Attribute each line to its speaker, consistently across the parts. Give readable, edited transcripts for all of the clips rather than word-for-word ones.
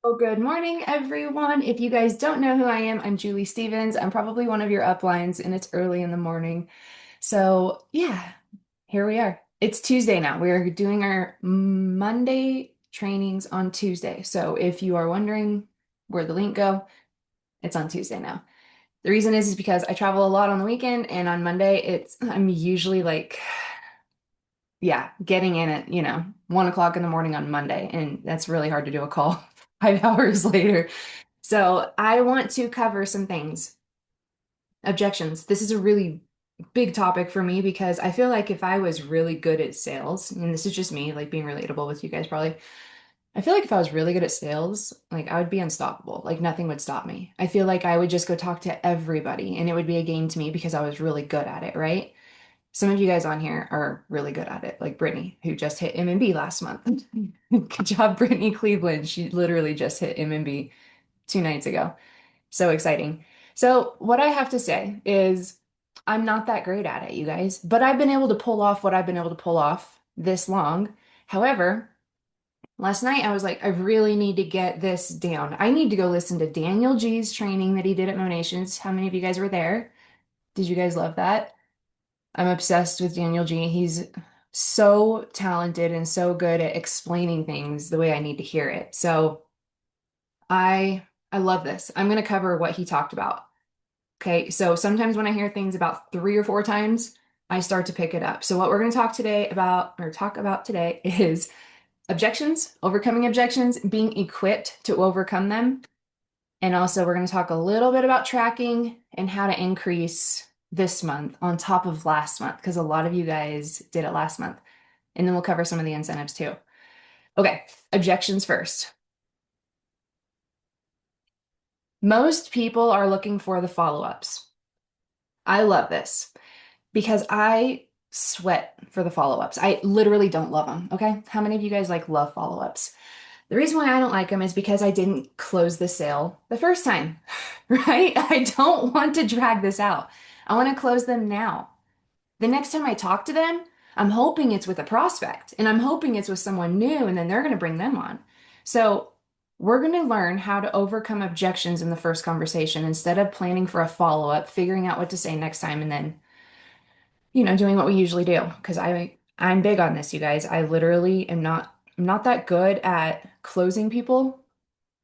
Speaker 1: Well, good morning, everyone. If you guys don't know who I am, I'm Julie Stevens. I'm probably one of your uplines, and it's early in the morning. So, yeah, here we are. It's Tuesday now. We're doing our Monday trainings on Tuesday. So, if you are wondering where the link go, it's on Tuesday now. The reason is because I travel a lot on the weekend, and on Monday, I'm usually like, yeah, getting in at, 1 o'clock in the morning on Monday, and that's really hard to do a call 5 hours later. So I want to cover some things. Objections. This is a really big topic for me because I feel like if I was really good at sales, and this is just me, like being relatable with you guys probably, I feel like if I was really good at sales, like I would be unstoppable. Like nothing would stop me. I feel like I would just go talk to everybody and it would be a game to me because I was really good at it, right? Some of you guys on here are really good at it, like Brittany, who just hit MMB last month. Good job, Brittany Cleveland. She literally just hit MMB 2 nights ago. So exciting. So, what I have to say is, I'm not that great at it, you guys, but I've been able to pull off what I've been able to pull off this long. However, last night I was like, I really need to get this down. I need to go listen to Daniel G's training that he did at Monations. How many of you guys were there? Did you guys love that? I'm obsessed with Daniel G. He's so talented and so good at explaining things the way I need to hear it. So, I love this. I'm going to cover what he talked about. Okay, so sometimes when I hear things about 3 or 4 times, I start to pick it up. So what we're going to talk about today is objections, overcoming objections, being equipped to overcome them. And also we're going to talk a little bit about tracking and how to increase this month on top of last month, because a lot of you guys did it last month. And then we'll cover some of the incentives too. Okay, objections first. Most people are looking for the follow-ups. I love this because I sweat for the follow-ups. I literally don't love them. Okay. How many of you guys like love follow-ups? The reason why I don't like them is because I didn't close the sale the first time, right? I don't want to drag this out. I want to close them now. The next time I talk to them, I'm hoping it's with a prospect and I'm hoping it's with someone new and then they're going to bring them on. So we're going to learn how to overcome objections in the first conversation instead of planning for a follow-up, figuring out what to say next time, and then doing what we usually do. Because I'm big on this, you guys. I literally I'm not that good at closing people.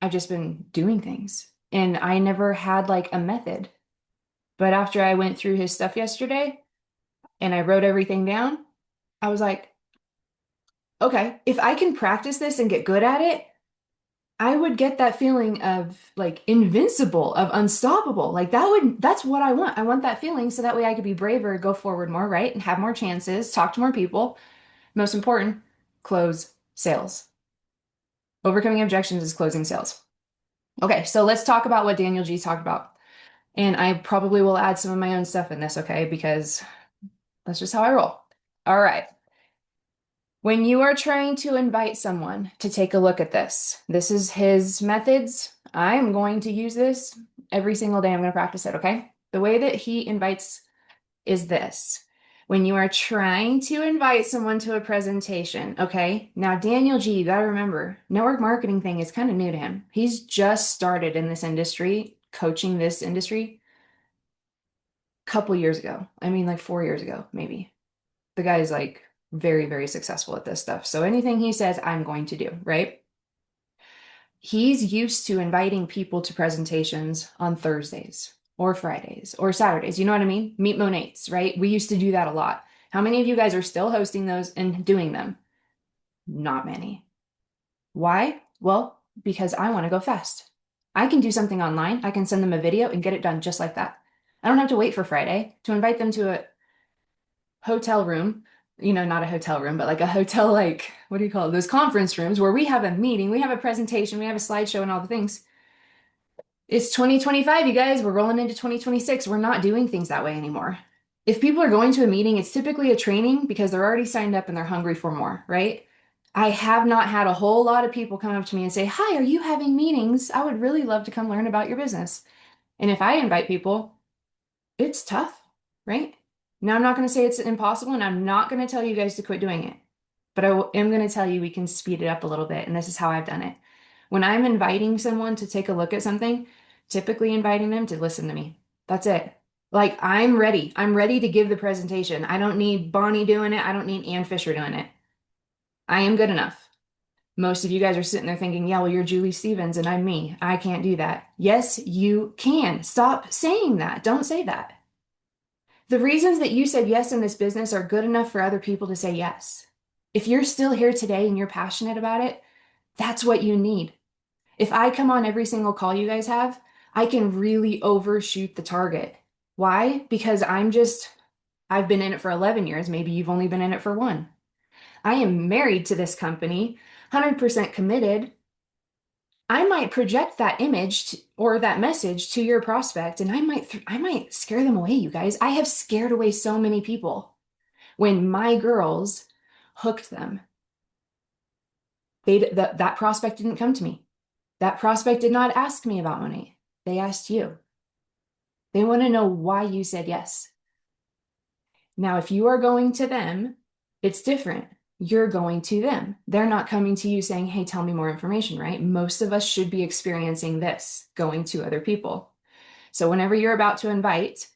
Speaker 1: I've just been doing things. And I never had like a method. But after I went through his stuff yesterday and I wrote everything down, I was like, okay, if I can practice this and get good at it, I would get that feeling of like invincible, of unstoppable. Like that's what I want. I want that feeling so that way I could be braver, go forward more, right? And have more chances, talk to more people. Most important, close sales. Overcoming objections is closing sales. Okay, so let's talk about what Daniel G talked about. And I probably will add some of my own stuff in this, okay? Because that's just how I roll. All right. When you are trying to invite someone to take a look at this, this is his methods. I'm going to use this every single day. I'm going to practice it, okay? The way that he invites is this. When you are trying to invite someone to a presentation, okay? Now, Daniel G, you got to remember, network marketing thing is kind of new to him. He's just started in this industry, coaching this industry a couple years ago. I mean, like 4 years ago, maybe. The guy's like very, very successful at this stuff. So anything he says, I'm going to do, right? He's used to inviting people to presentations on Thursdays or Fridays or Saturdays. You know what I mean? Meet Monates, right? We used to do that a lot. How many of you guys are still hosting those and doing them? Not many. Why? Well, because I want to go fast. I can do something online. I can send them a video and get it done just like that. I don't have to wait for Friday to invite them to a hotel room, not a hotel room, but like a hotel, like, what do you call it? Those conference rooms where we have a meeting, we have a presentation, we have a slideshow and all the things. It's 2025, you guys. We're rolling into 2026. We're not doing things that way anymore. If people are going to a meeting, it's typically a training because they're already signed up and they're hungry for more, right? I have not had a whole lot of people come up to me and say, "Hi, are you having meetings? I would really love to come learn about your business." And if I invite people, it's tough, right? Now, I'm not going to say it's impossible, and I'm not going to tell you guys to quit doing it, but am going to tell you we can speed it up a little bit, and this is how I've done it. When I'm inviting someone to take a look at something, typically inviting them to listen to me. That's it. Like, I'm ready. I'm ready to give the presentation. I don't need Bonnie doing it. I don't need Ann Fisher doing it. I am good enough. Most of you guys are sitting there thinking, yeah, well, you're Julie Stevens and I'm me. I can't do that. Yes, you can. Stop saying that. Don't say that. The reasons that you said yes in this business are good enough for other people to say yes. If you're still here today and you're passionate about it, that's what you need. If I come on every single call you guys have, I can really overshoot the target. Why? Because I've been in it for 11 years. Maybe you've only been in it for one. I am married to this company, 100% committed. I might project that or that message to your prospect, and I might scare them away, you guys. I have scared away so many people when my girls hooked them. That prospect didn't come to me. That prospect did not ask me about money. They asked you. They want to know why you said yes. Now, if you are going to them, it's different. You're going to them. They're not coming to you saying, hey, tell me more information, right? Most of us should be experiencing this, going to other people. So whenever you're about to invite,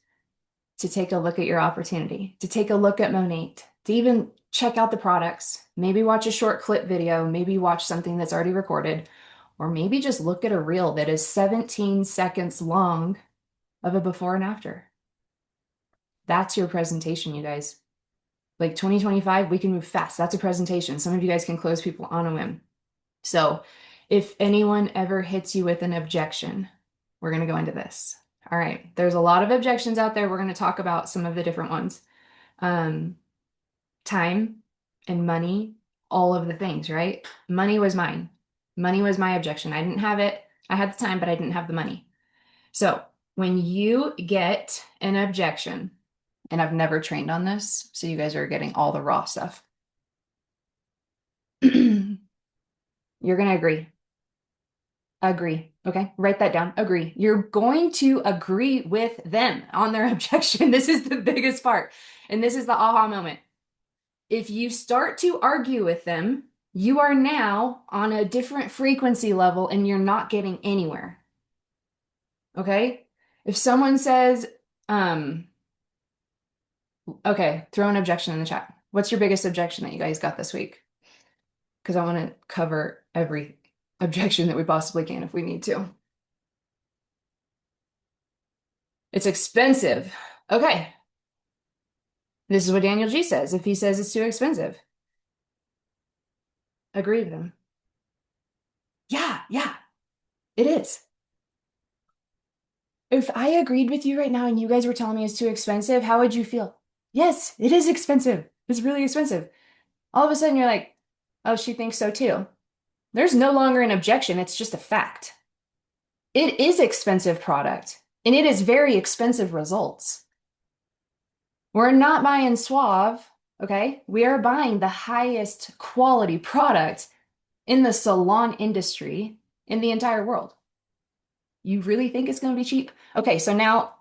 Speaker 1: to take a look at your opportunity, to take a look at Monate, to even check out the products, maybe watch a short clip video, maybe watch something that's already recorded, or maybe just look at a reel that is 17 seconds long of a before and after. That's your presentation, you guys. Like 2025, we can move fast. That's a presentation. Some of you guys can close people on a whim. So if anyone ever hits you with an objection, we're going to go into this. All right. There's a lot of objections out there. We're going to talk about some of the different ones. Time and money, all of the things, right? Money was mine. Money was my objection. I didn't have it. I had the time, but I didn't have the money. So when you get an objection, and I've never trained on this, so you guys are getting all the raw stuff. You're going to agree. Agree. Okay. Write that down. Agree. You're going to agree with them on their objection. This is the biggest part. And this is the aha moment. If you start to argue with them, you are now on a different frequency level and you're not getting anywhere. Okay? If someone says, okay, throw an objection in the chat. What's your biggest objection that you guys got this week? Because I want to cover every objection that we possibly can if we need to. It's expensive. Okay. This is what Daniel G says. If he says it's too expensive, agree with him. Yeah, it is. If I agreed with you right now and you guys were telling me it's too expensive, how would you feel? Yes, it is expensive. It's really expensive. All of a sudden you're like, oh, she thinks so too. There's no longer an objection. It's just a fact. It is expensive product and it is very expensive results. We're not buying Suave, okay? We are buying the highest quality product in the salon industry in the entire world. You really think it's going to be cheap? Okay, so now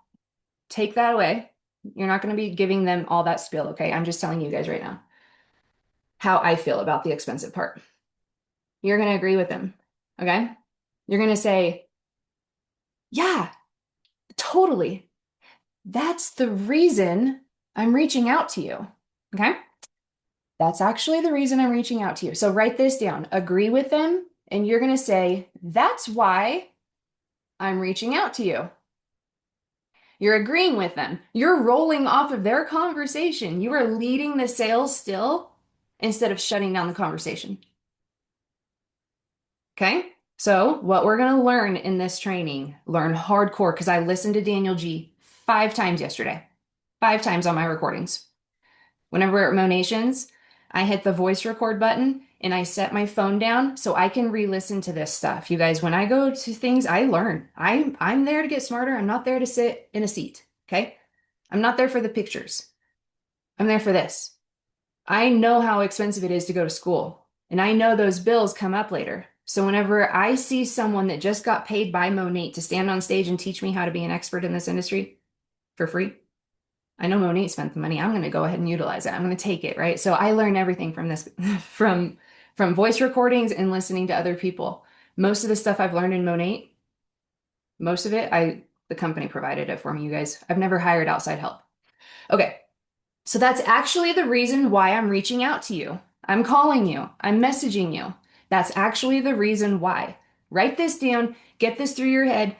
Speaker 1: take that away. You're not going to be giving them all that spiel, okay? I'm just telling you guys right now how I feel about the expensive part. You're going to agree with them, okay? You're going to say, yeah, totally. That's the reason I'm reaching out to you, okay? That's actually the reason I'm reaching out to you. So write this down. Agree with them, and you're going to say, that's why I'm reaching out to you. You're agreeing with them. You're rolling off of their conversation. You are leading the sales still instead of shutting down the conversation. Okay? So what we're going to learn in this training, learn hardcore, because I listened to Daniel G 5 times yesterday, 5 times on my recordings. Whenever we're at Monations, I hit the voice record button and I set my phone down so I can re-listen to this stuff. You guys, when I go to things, I learn. I'm there to get smarter. I'm not there to sit in a seat, okay? I'm not there for the pictures. I'm there for this. I know how expensive it is to go to school, and I know those bills come up later. So whenever I see someone that just got paid by Monate to stand on stage and teach me how to be an expert in this industry for free, I know Monate spent the money. I'm going to go ahead and utilize it. I'm going to take it, right? So I learn everything from this, from voice recordings and listening to other people. Most of the stuff I've learned in Monate, most of it, the company provided it for me, you guys. I've never hired outside help. Okay, so that's actually the reason why I'm reaching out to you. I'm calling you. I'm messaging you. That's actually the reason why. Write this down, get this through your head.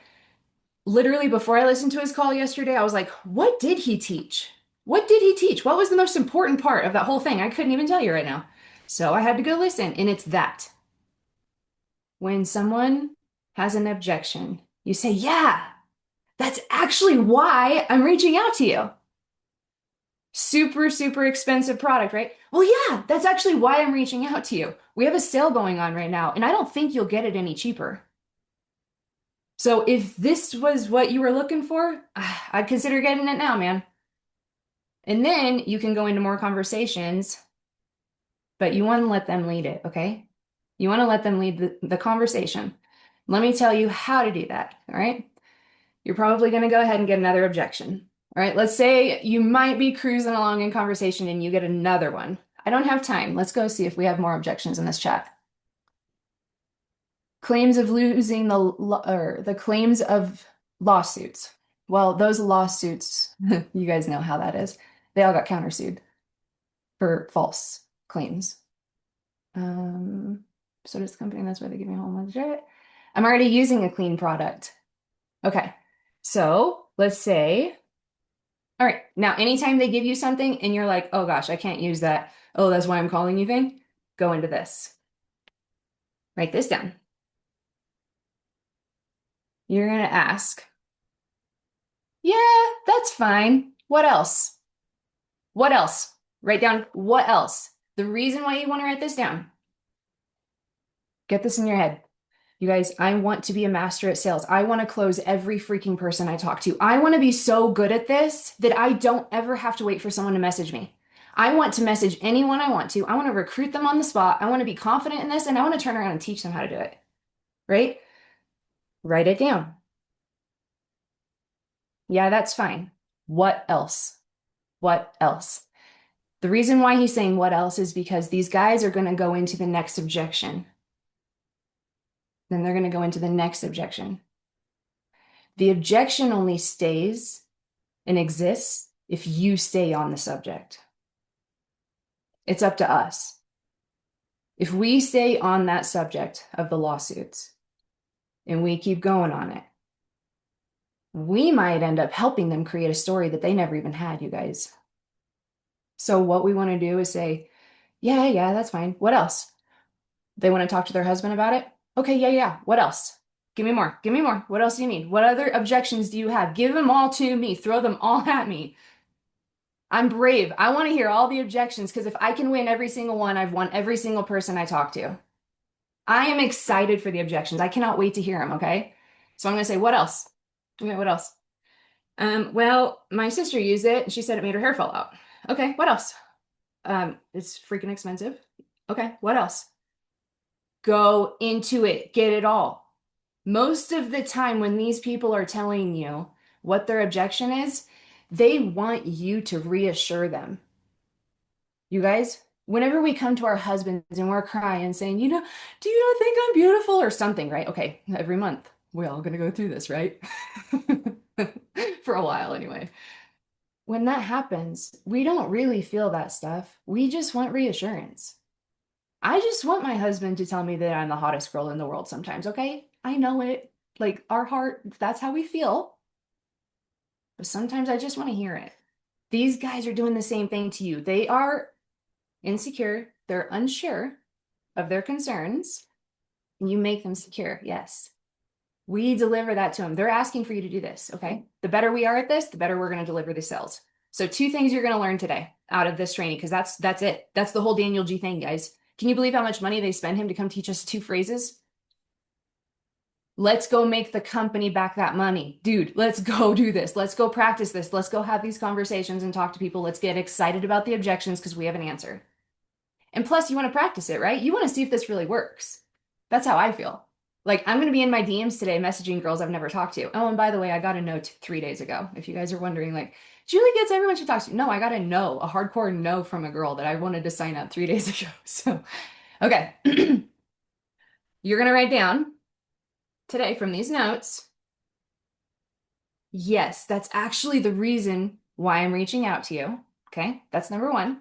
Speaker 1: Literally, before I listened to his call yesterday, I was like, what did he teach? What did he teach? What was the most important part of that whole thing? I couldn't even tell you right now. So I had to go listen, and it's that. When someone has an objection, you say, yeah, that's actually why I'm reaching out to you. Super, super expensive product, right? Well, yeah, that's actually why I'm reaching out to you. We have a sale going on right now, and I don't think you'll get it any cheaper. So if this was what you were looking for, I'd consider getting it now, man. And then you can go into more conversations, but you want to let them lead it, okay? You want to let them lead the conversation. Let me tell you how to do that, all right? You're probably going to go ahead and get another objection. All right, let's say you might be cruising along in conversation and you get another one. I don't have time. Let's go see if we have more objections in this chat. Claims of losing or the claims of lawsuits. Well, those lawsuits, you guys know how that is. They all got countersued for false claims. So does the company, that's why they give me a whole bunch of shit. I'm already using a clean product. Okay, so let's say, all right, now anytime they give you something and you're like, oh gosh, I can't use that. Oh, that's why I'm calling you thing. Go into this. Write this down. You're gonna ask, yeah, that's fine. What else? What else? Write down what else. The reason why you want to write this down. Get this in your head. You guys, I want to be a master at sales. I want to close every freaking person I talk to. I want to be so good at this that I don't ever have to wait for someone to message me. I want to message anyone I want to. I want to recruit them on the spot. I want to be confident in this, and I want to turn around and teach them how to do it. Right? Write it down. Yeah, that's fine. What else? What else? The reason why he's saying what else is because these guys are going to go into the next objection. Then they're going to go into the next objection. The objection only stays and exists if you stay on the subject. It's up to us. If we stay on that subject of the lawsuits and we keep going on it, we might end up helping them create a story that they never even had, you guys. So what we want to do is say, yeah, that's fine. What else? They want to talk to their husband about it? Okay, yeah. What else? Give me more. Give me more. What else do you need? What other objections do you have? Give them all to me. Throw them all at me. I'm brave. I want to hear all the objections because if I can win every single one, I've won every single person I talk to. I am excited for the objections. I cannot wait to hear them, okay? So I'm going to say, what else? Okay, what else? Well, my sister used it and she said it made her hair fall out. Okay, what else? It's freaking expensive. Okay, what else? Go into it. Get it all. Most of the time when these people are telling you what their objection is, they want you to reassure them. You guys, whenever we come to our husbands and we're crying, saying, do you not think I'm beautiful or something, right? Okay, every month we're all gonna go through this, right? For a while anyway. When that happens, we don't really feel that stuff. We just want reassurance. I just want my husband to tell me that I'm the hottest girl in the world sometimes, okay? I know it. Like our heart, that's how we feel. But sometimes I just want to hear it. These guys are doing the same thing to you. They are insecure, they're unsure of their concerns, and you make them secure. Yes. We deliver that to them. They're asking for you to do this, okay? The better we are at this, the better we're going to deliver the sales. So 2 things you're going to learn today out of this training, because that's it. That's the whole Daniel G thing, guys. Can you believe how much money they spend him to come teach us 2 phrases? Let's go make the company back that money. Dude, let's go do this. Let's go practice this. Let's go have these conversations and talk to people. Let's get excited about the objections because we have an answer. And plus, you want to practice it, right? You want to see if this really works. That's how I feel. Like, I'm going to be in my DMs today messaging girls I've never talked to. Oh, and by the way, I got a note 3 days ago. If you guys are wondering, like, Julie gets everyone she talks to. No, I got a no, a hardcore no from a girl that I wanted to sign up 3 days ago. So, okay. You're going to write down today from these notes, yes, that's actually the reason why I'm reaching out to you. Okay, that's number one.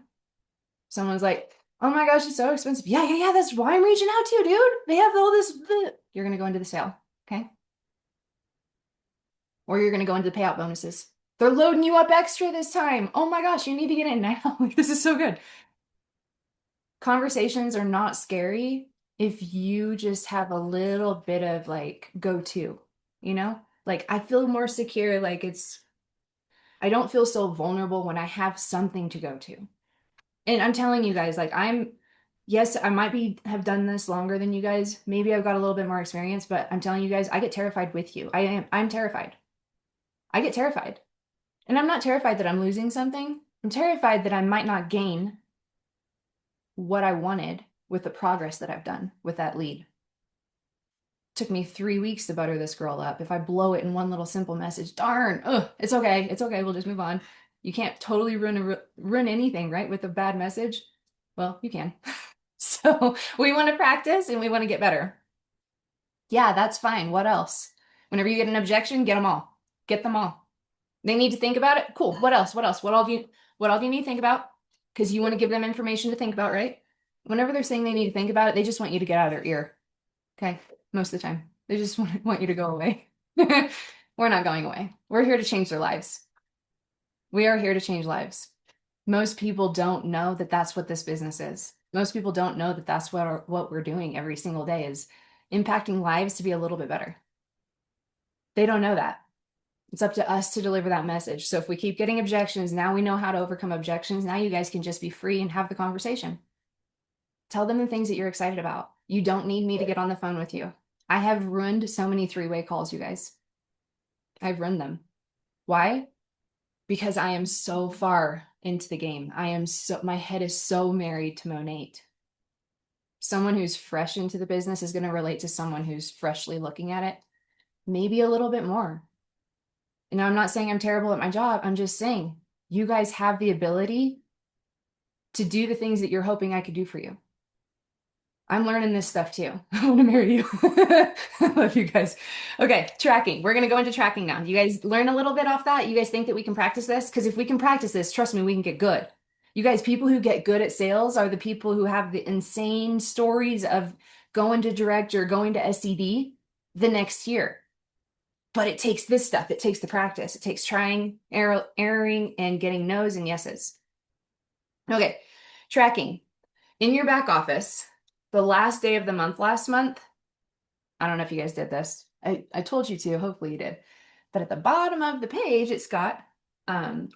Speaker 1: Someone's like, oh my gosh, it's so expensive. Yeah, yeah, yeah, that's why I'm reaching out to you, dude. They have all this. You're going to go into the sale. Okay. Or you're going to go into the payout bonuses. They're loading you up extra this time. Oh my gosh, you need to get in now. This is so good. Conversations are not scary if you just have a little bit of like go to, you know? Like I feel more secure, like I don't feel so vulnerable when I have something to go to. And I'm telling you guys, like yes, I might have done this longer than you guys. Maybe I've got a little bit more experience, but I'm telling you guys, I get terrified with you. I'm terrified. I get terrified. And I'm not terrified that I'm losing something. I'm terrified that I might not gain what I wanted with the progress that I've done with that lead. It took me 3 weeks to butter this girl up. If I blow it in one little simple message, darn, it's okay. It's okay. We'll just move on. You can't totally ruin anything, right? With a bad message. Well, you can. So we want to practice and we want to get better. Yeah, that's fine. What else? Whenever you get an objection, get them all. Get them all. They need to think about it. Cool. What else? What else? What all do you need to think about? Because you want to give them information to think about, right? Whenever they're saying they need to think about it, they just want you to get out of their ear. Okay? Most of the time. They just want you to go away. We're not going away. We're here to change their lives. We are here to change lives. Most people don't know that that's what this business is. Most people don't know that that's what we're doing every single day is impacting lives to be a little bit better. They don't know that. It's up to us to deliver that message. So if we keep getting objections, now we know how to overcome objections. Now you guys can just be free and have the conversation. Tell them the things that you're excited about. You don't need me to get on the phone with you. I have ruined so many three-way calls, you guys. I've ruined them. Why? Because I am so far into the game. My head is so married to Monate. Someone who's fresh into the business is going to relate to someone who's freshly looking at it, maybe a little bit more. And I'm not saying I'm terrible at my job. I'm just saying you guys have the ability to do the things that you're hoping I could do for you. I'm learning this stuff too. I want to marry you. I love you guys. Okay, tracking. We're going to go into tracking now. You guys learn a little bit off that? You guys think that we can practice this? Because if we can practice this, trust me, we can get good. You guys, people who get good at sales are the people who have the insane stories of going to direct or going to SED the next year. But it takes this stuff. It takes the practice. It takes trying, erroring, and getting no's and yeses. Okay, tracking. In your back office, the last day of the month last month, I don't know if you guys did this. I told you to, hopefully you did. But at the bottom of the page, it's got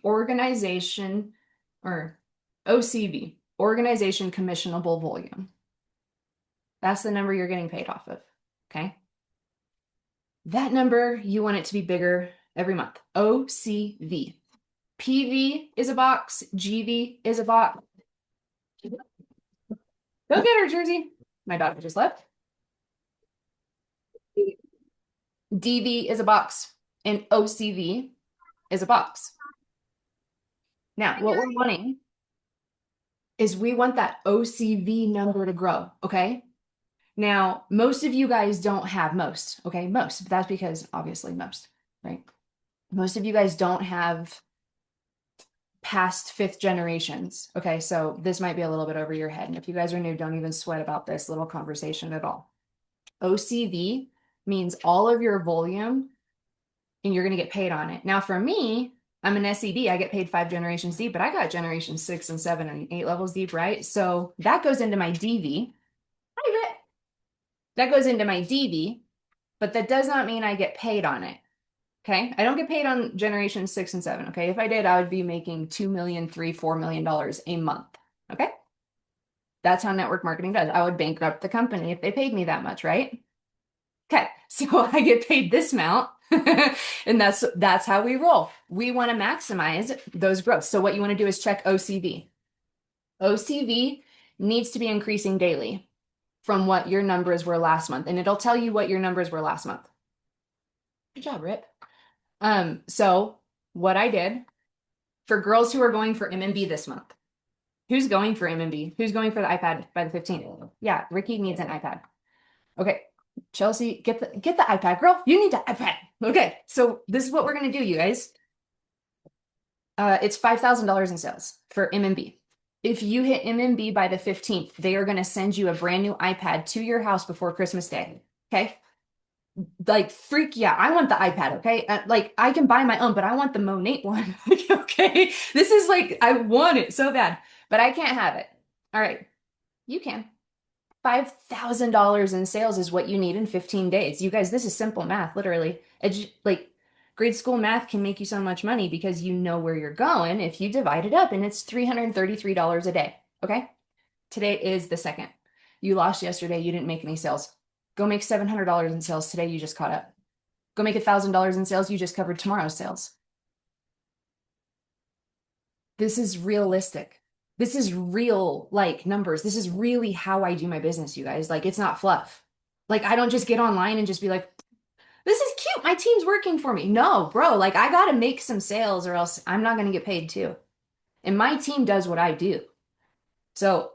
Speaker 1: organization or OCV, organization commissionable volume. That's the number you're getting paid off of, okay? That number, you want it to be bigger every month. OCV. PV is a box. GV is a box. Go get her, Jersey. My daughter just left. DV is a box. And OCV is a box. Now, what we're wanting is we want that OCV number to grow, okay? Now, most of you guys don't have most, okay? Most, but that's because obviously most, right? Most of you guys don't have past fifth generations, okay? So this might be a little bit over your head. And if you guys are new, don't even sweat about this little conversation at all. OCV means all of your volume and you're going to get paid on it. Now, for me, I'm an SED. I get paid 5 generations deep, but I got generations 6 and 7 and 8 levels deep, right? So that goes into my DV. That goes into my DV, but that does not mean I get paid on it. Okay. I don't get paid on generations 6 and 7. Okay. If I did, I would be making $2 million, $3, $4 million a month. Okay. That's how network marketing does. I would bankrupt the company if they paid me that much, right? Okay. So I get paid this amount. And that's how we roll. We want to maximize those growths. So what you want to do is check OCV. OCV needs to be increasing daily from what your numbers were last month. And it'll tell you what your numbers were last month. Good job, Rip. So what I did for girls who are going for MMB this month, who's going for MMB? Who's going for the iPad by the 15th? Yeah, Ricky needs an iPad. Okay. Chelsea, get the iPad, girl. You need the iPad. Okay, so this is what we're gonna do, you guys. It's $5,000 in sales for MMB. If you hit MMB by the 15th, they are gonna send you a brand new iPad to your house before Christmas Day. Okay? Like freak yeah, I want the iPad, okay? Like I can buy my own, but I want the Monate one. Okay? This is like I want it so bad, but I can't have it. All right, you can. $5,000 in sales is what you need in 15 days. You guys, this is simple math, literally. Like grade school math can make you so much money because you know where you're going if you divide it up and it's $333 a day. Okay? Today is the second. You lost yesterday, you didn't make any sales. Go make $700 in sales today, you just caught up. Go make $1,000 in sales, you just covered tomorrow's sales. This is realistic. This is real, like numbers. This is really how I do my business, you guys. Like, it's not fluff. Like, I don't just get online and just be like, this is cute. My team's working for me. No, bro, like, I got to make some sales or else I'm not going to get paid too. And my team does what I do. So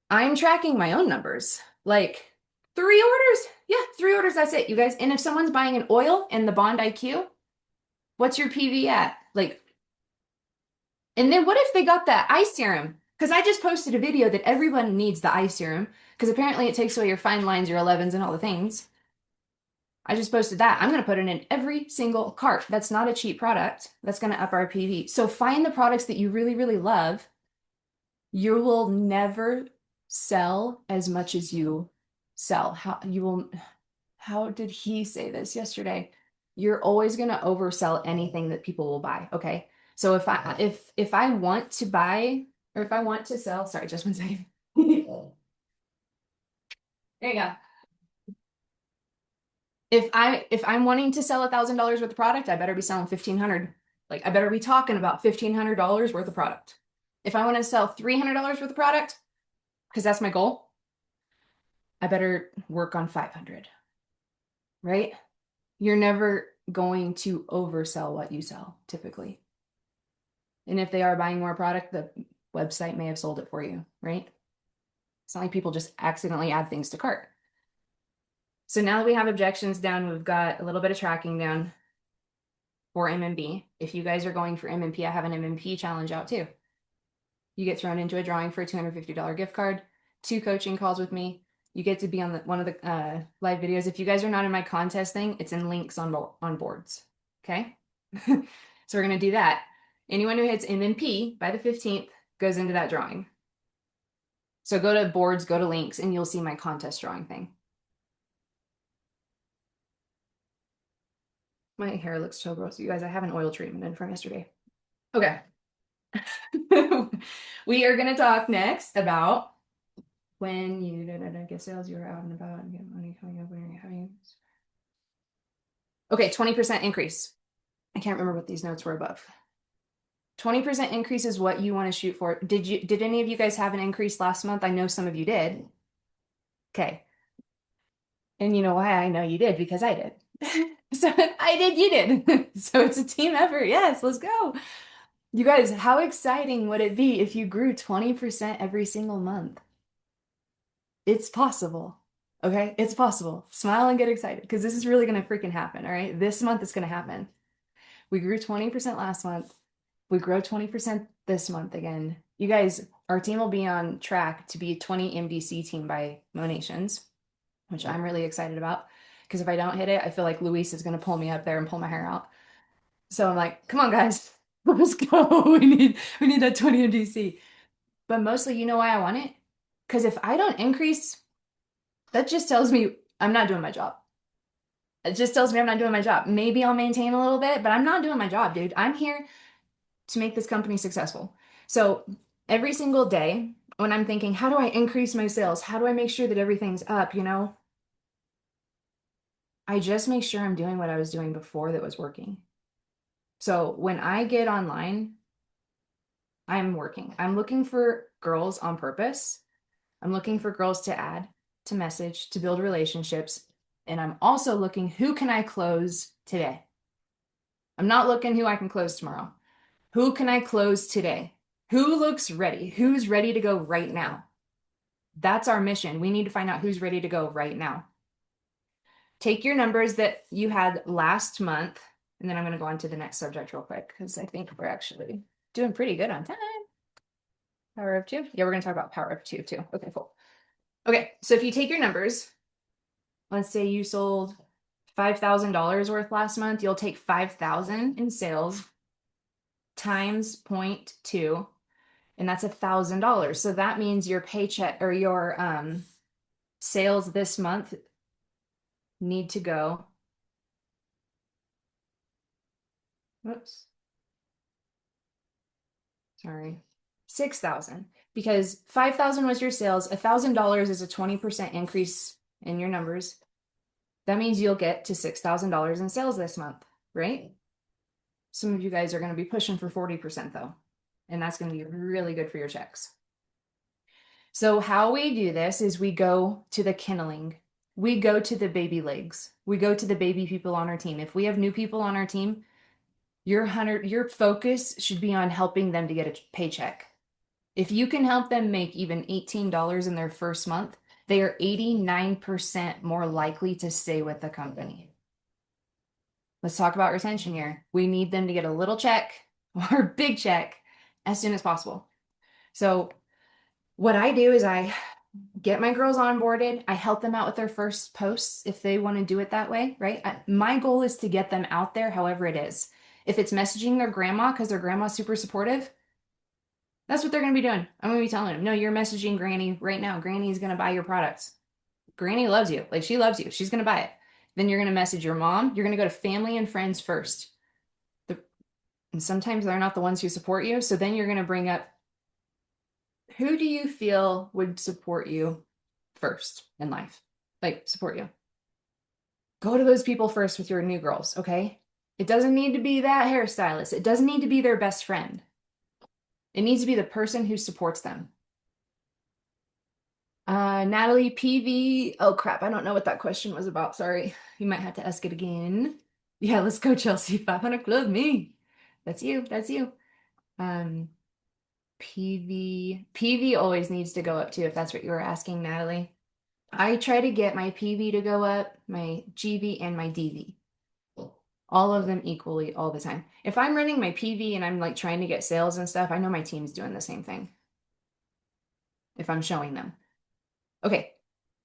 Speaker 1: I'm tracking my own numbers. Like, 3 orders? Yeah, 3 orders. That's it, you guys. And if someone's buying an oil and the Bond IQ, what's your PV at? Like, and then what if they got that eye serum? Because I just posted a video that everyone needs the eye serum because apparently it takes away your fine lines, your 11s, and all the things. I just posted that. I'm going to put it in every single cart. That's not a cheap product. That's going to up our PV. So find the products that you really, really love. You will never sell as much as you sell. How did he say this yesterday? You're always going to oversell anything that people will buy. Okay. So if I want to buy or if I want to sell, sorry, just one second. There you go. If I'm wanting to sell $1,000 worth of product, I better be selling 1,500. Like I better be talking about $1,500 worth of product. If I want to sell $300 worth of product, because that's my goal, I better work on 500. Right? You're never going to oversell what you sell typically. And if they are buying more product, the website may have sold it for you, right? It's not like people just accidentally add things to cart. So now that we have objections down, we've got a little bit of tracking down for MMB. If you guys are going for MMP, I have an MMP challenge out too. You get thrown into a drawing for a $250 gift card, 2 coaching calls with me. You get to be on one of the live videos. If you guys are not in my contest thing, it's in links on boards. Okay? So we're going to do that. Anyone who hits MMP by the 15th goes into that drawing. So go to boards, go to links, and you'll see my contest drawing thing. My hair looks so gross. You guys, I have an oil treatment in from yesterday. Okay. We are going to talk next about when you get sales, you're out and about and get money coming up when you're having. Okay, 20% increase. I can't remember what these notes were above. 20% increase is what you want to shoot for. Did any of you guys have an increase last month? I know some of you did. Okay. And you know why I know you did? Because I did. So if I did, you did. So it's a team effort. Yes, let's go. You guys, how exciting would it be if you grew 20% every single month? It's possible. Okay? It's possible. Smile and get excited because this is really going to freaking happen. All right? This month is going to happen. We grew 20% last month. We grow 20% this month again. You guys, our team will be on track to be a 20 MDC team by Monations, which I'm really excited about because if I don't hit it, I feel like Luis is going to pull me up there and pull my hair out. So I'm like, come on, guys, let's go. We need that 20 MDC. But mostly, you know why I want it? Because if I don't increase, that just tells me I'm not doing my job. It just tells me I'm not doing my job. Maybe I'll maintain a little bit, but I'm not doing my job, dude. I'm here to make this company successful. So every single day when I'm thinking, how do I increase my sales? How do I make sure that everything's up? I just make sure I'm doing what I was doing before that was working. So when I get online, I'm working. I'm looking for girls on purpose. I'm looking for girls to add, to message, to build relationships. And I'm also looking, who can I close today? I'm not looking who I can close tomorrow. Who can I close today? Who looks ready? Who's ready to go right now? That's our mission. We need to find out who's ready to go right now. take your numbers that you had last month, and then I'm going to go on to the next subject real quick because I think we're actually doing pretty good on time. Power of two. Yeah, we're going to talk about power of two too. Okay, cool. Okay, so if you take your numbers, let's say you sold $5,000 worth last month, you'll take 5,000 in sales times 0.2, and that's $1,000. So that means your paycheck or your sales this month need to go. Whoops. Sorry. 6,000 because 5,000 was your sales. $1,000 is a 20% increase in your numbers. That means you'll get to $6,000 in sales this month, right? Some of you guys are going to be pushing for 40% though, and that's going to be really good for your checks. So how we do this is we go to the kinneling. We go to the baby legs. We go to the baby people on our team. If we have new people on our team, your focus should be on helping them to get a paycheck. If you can help them make even $18 in their first month, they are 89% more likely to stay with the company. Let's talk about retention here. We need them to get a little check or a big check as soon as possible. So what I do is I get my girls onboarded. I help them out with their first posts if they want to do it that way, right? My goal is to get them out there however it is. If it's messaging their grandma because their grandma's super supportive, that's what they're going to be doing. I'm going to be telling them, no, you're messaging Granny right now. Granny's going to buy your products. Granny loves you. Like, she loves you. She's going to buy it. Then you're going to message your mom. You're going to go to family and friends first. And sometimes they're not the ones who support you. So then you're going to bring up, who do you feel would support you first in life? Like, support you. Go to those people first with your new girls, okay? It doesn't need to be that hairstylist. It doesn't need to be their best friend. It needs to be the person who supports them. Natalie PV. Oh crap, I don't know what that question was about. Sorry. You might have to ask it again. Yeah, let's go, Chelsea. 500 Club, me. That's you. That's you. PV always needs to go up too, if that's what you were asking, Natalie. I try to get my PV to go up, my GV, and my DV. All of them equally all the time. If I'm running my PV and I'm like trying to get sales and stuff, I know my team's doing the same thing. If I'm showing them. Okay,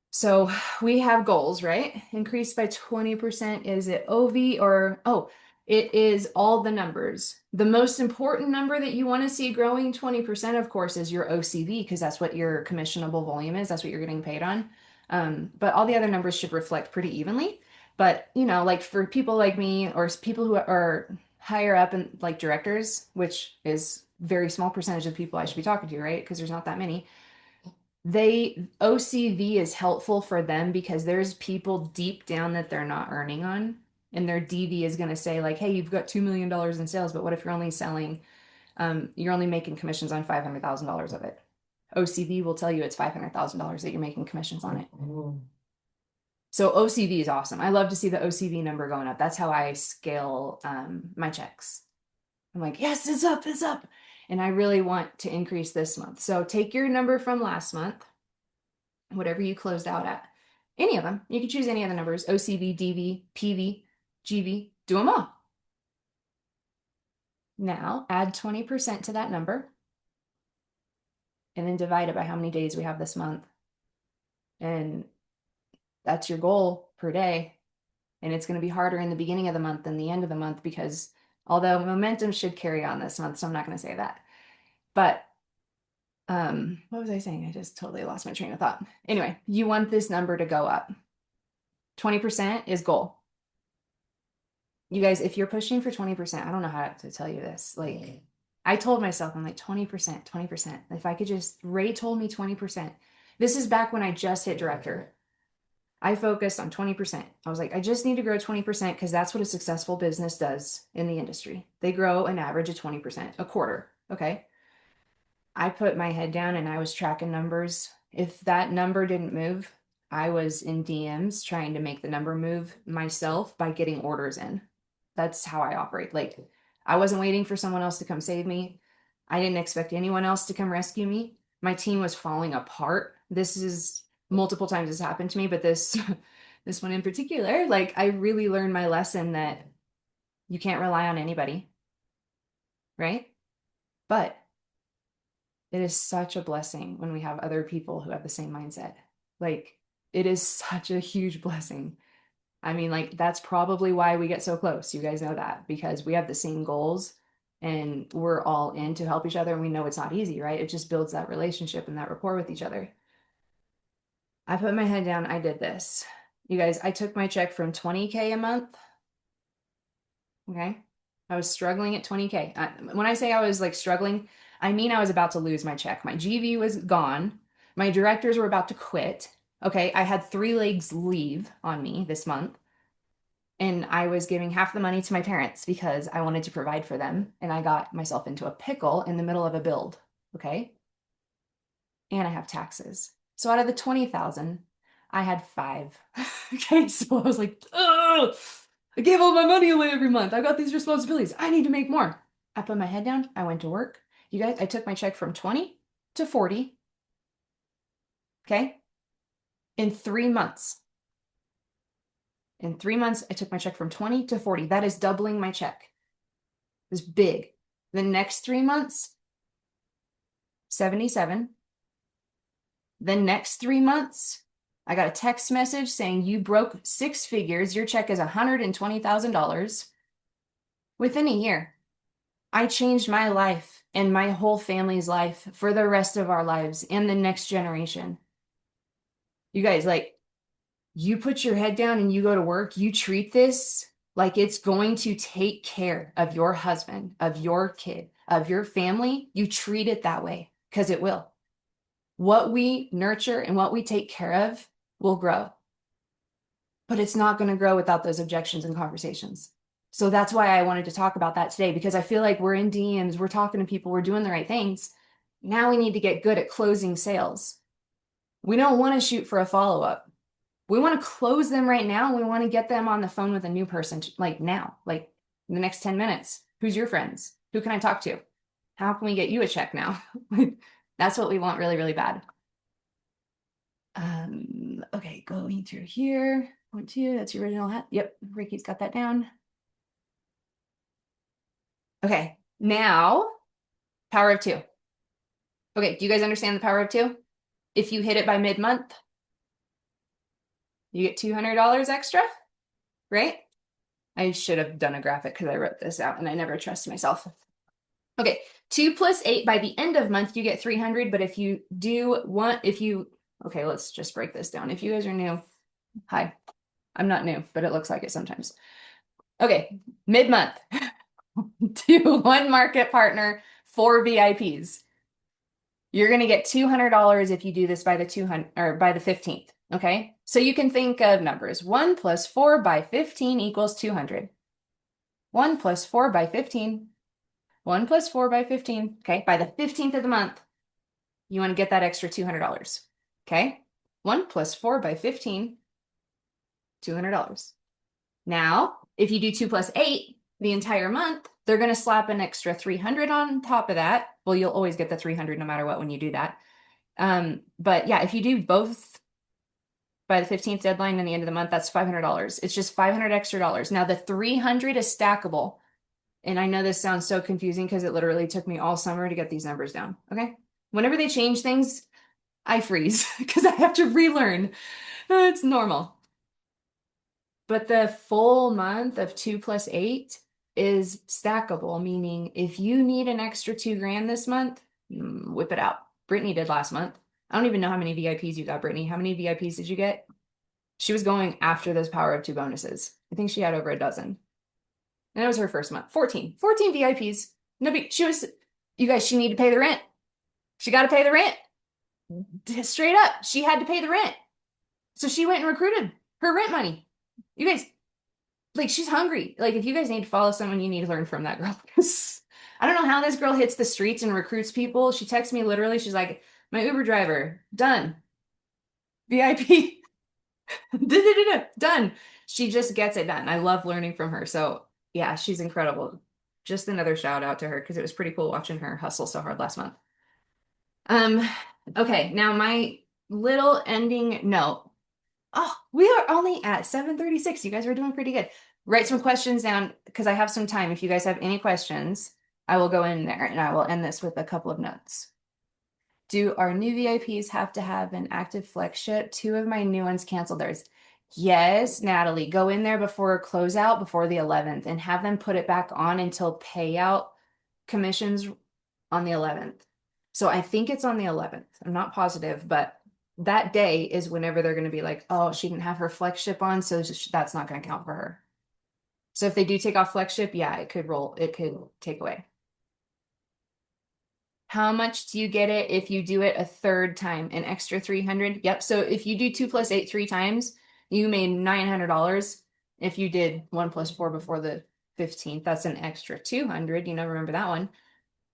Speaker 1: so we have goals, right? Increase by 20%. Is it OV or, oh, it is all the numbers. The most important number that you want to see growing 20%, of course, is your OCV, because that's what your commissionable volume is. That's what you're getting paid on. But all the other numbers should reflect pretty evenly. But, you know, like for people like me or people who are higher up and like directors, which is very small percentage of people I should be talking to, right? Because there's not that many. OCV is helpful for them because there's people deep down that they're not earning on. And their DV is going to say like, hey, you've got $2 million in sales, but what if you're only selling, you're only making commissions on $500,000 of it. OCV will tell you it's $500,000 that you're making commissions on it. So OCV is awesome. I love to see the OCV number going up. That's how I scale my checks. I'm like, yes, it's up, it's up. And I really want to increase this month. So take your number from last month, whatever you closed out at, any of them. You can choose any of the numbers, OCV, DV, PV, GV, do them all. Now add 20% to that number and then divide it by how many days we have this month. And that's your goal per day. And it's going to be harder in the beginning of the month than the end of the month because although momentum should carry on this month, so I'm not going to say that. But what was I saying? I just totally lost my train of thought. Anyway, you want this number to go up. 20% is goal. You guys, if you're pushing for 20%, I don't know how to tell you this. Like, I told myself, I'm like, 20%, 20%. If I could just, Ray told me 20%. This is back when I just hit director. I focused on 20%. I was like, I just need to grow 20% because that's what a successful business does in the industry. They grow an average of 20%, a quarter. Okay. I put my head down and I was tracking numbers. If that number didn't move, I was in DMs trying to make the number move myself by getting orders in. That's how I operate. Like, I wasn't waiting for someone else to come save me. I didn't expect anyone else to come rescue me. My team was falling apart. This is multiple times this happened to me, but this this one in particular, like I really learned my lesson that you can't rely on anybody, right? But it is such a blessing when we have other people who have the same mindset. Like, it is such a huge blessing. I mean, like, that's probably why we get so close. You guys know that because we have the same goals and we're all in to help each other. And we know it's not easy, right? It just builds that relationship and that rapport with each other. I put my head down. I did this. You guys, I took my check from 20K a month. Okay. I was struggling at 20K. When I say I was like struggling, I mean I was about to lose my check. My GV was gone. My directors were about to quit. Okay. I had 3 legs leave on me this month. And I was giving half the money to my parents because I wanted to provide for them. And I got myself into a pickle in the middle of a build. Okay. And I have taxes. So out of the 20,000, I had 5. Okay. So I was like, oh, I gave all my money away every month. I've got these responsibilities. I need to make more. I put my head down. I went to work. You guys, I took my check from 20 to 40. Okay. In 3 months. In 3 months, I took my check from 20 to 40. That is doubling my check. It's big. The next 3 months, 77. The next 3 months, I got a text message saying you broke 6 figures. Your check is $120,000 within a year. I changed my life and my whole family's life for the rest of our lives and the next generation. You guys, like, you put your head down and you go to work, you treat this like it's going to take care of your husband, of your kid, of your family. You treat it that way because it will. What we nurture and what we take care of will grow. But it's not going to grow without those objections and conversations. So that's why I wanted to talk about that today, because I feel like we're in DMs, we're talking to people, we're doing the right things. Now we need to get good at closing sales. We don't want to shoot for a follow-up. We want to close them right now. We want to get them on the phone with a new person, like now, like in the next 10 minutes. Who's your friends? Who can I talk to? How can we get you a check now? That's what we want really, really bad. Okay, going through here. 1, 2, that's the original hat. Yep, Ricky's got that down. Okay, now power of 2. Okay, do you guys understand the power of 2? If you hit it by mid-month, you get $200 extra, right? I should have done a graphic because I wrote this out and I never trust myself. Okay, 2 plus 8 by the end of month, you get 300. But if you do want, okay, let's just break this down. If you guys are new, hi, I'm not new, but it looks like it sometimes. Okay, mid-month, do 1 market partner, 4 VIPs. You're going to get $200 if you do this by the 200 or by the 15th. Okay. So you can think of numbers. 1 plus 4 by 15 equals 200. 1 plus 4 by 15. 1 plus 4 by 15. Okay. By the 15th of the month, you want to get that extra $200. Okay. 1 plus 4 by 15, $200. Now, if you do 2 plus 8 the entire month, they're going to slap an extra 300 on top of that. Well, you'll always get the 300 no matter what when you do that. But yeah, if you do both by the 15th deadline and the end of the month, that's $500. It's just $500 extra dollars. Now the 300 is stackable. And I know this sounds so confusing because it literally took me all summer to get these numbers down. Okay. Whenever they change things, I freeze because I have to relearn. It's normal. But the full month of 2 plus 8 is stackable, meaning if you need an extra $2,000 this month, whip it out. Brittany did last month. I don't even know how many VIPs you got, Brittany. How many VIPs did you get? She was going after those power of 2 bonuses. I think she had over a dozen. And it was her first month. 14 VIPs. You guys, she needed to pay the rent. She got to pay the rent. Straight up. She had to pay the rent. So she went and recruited her rent money. You guys, like, she's hungry. Like, if you guys need to follow someone, you need to learn from that girl. I don't know how this girl hits the streets and recruits people. She texts me literally. She's like, my Uber driver, done. VIP, done. She just gets it done. I love learning from her. So yeah, she's incredible. Just another shout out to her because it was pretty cool watching her hustle so hard last month. Okay, now my little ending note Oh, we are only at 7:36. You guys are doing pretty good. Write some questions down because I have some time. If you guys have any questions, I will go in there and I will end this with a couple of notes. Do our new VIPs have to have an active flex ship? Two of my new ones canceled theirs. Yes, Natalie, go in there before closeout, before the 11th, and have them put it back on until payout commissions on the 11th. So I think it's on the 11th. I'm not positive, but that day is whenever they're going to be like, oh, she didn't have her flex ship on, so that's not going to count for her. So if they do take off flex ship, yeah, it could roll, it could take away. How much do you get it if you do it a third time? An extra 300? Yep. So if you do 2 + 8 3 times, you made $900. If you did 1 + 4 before the 15th, that's an extra 200. You know, remember that one.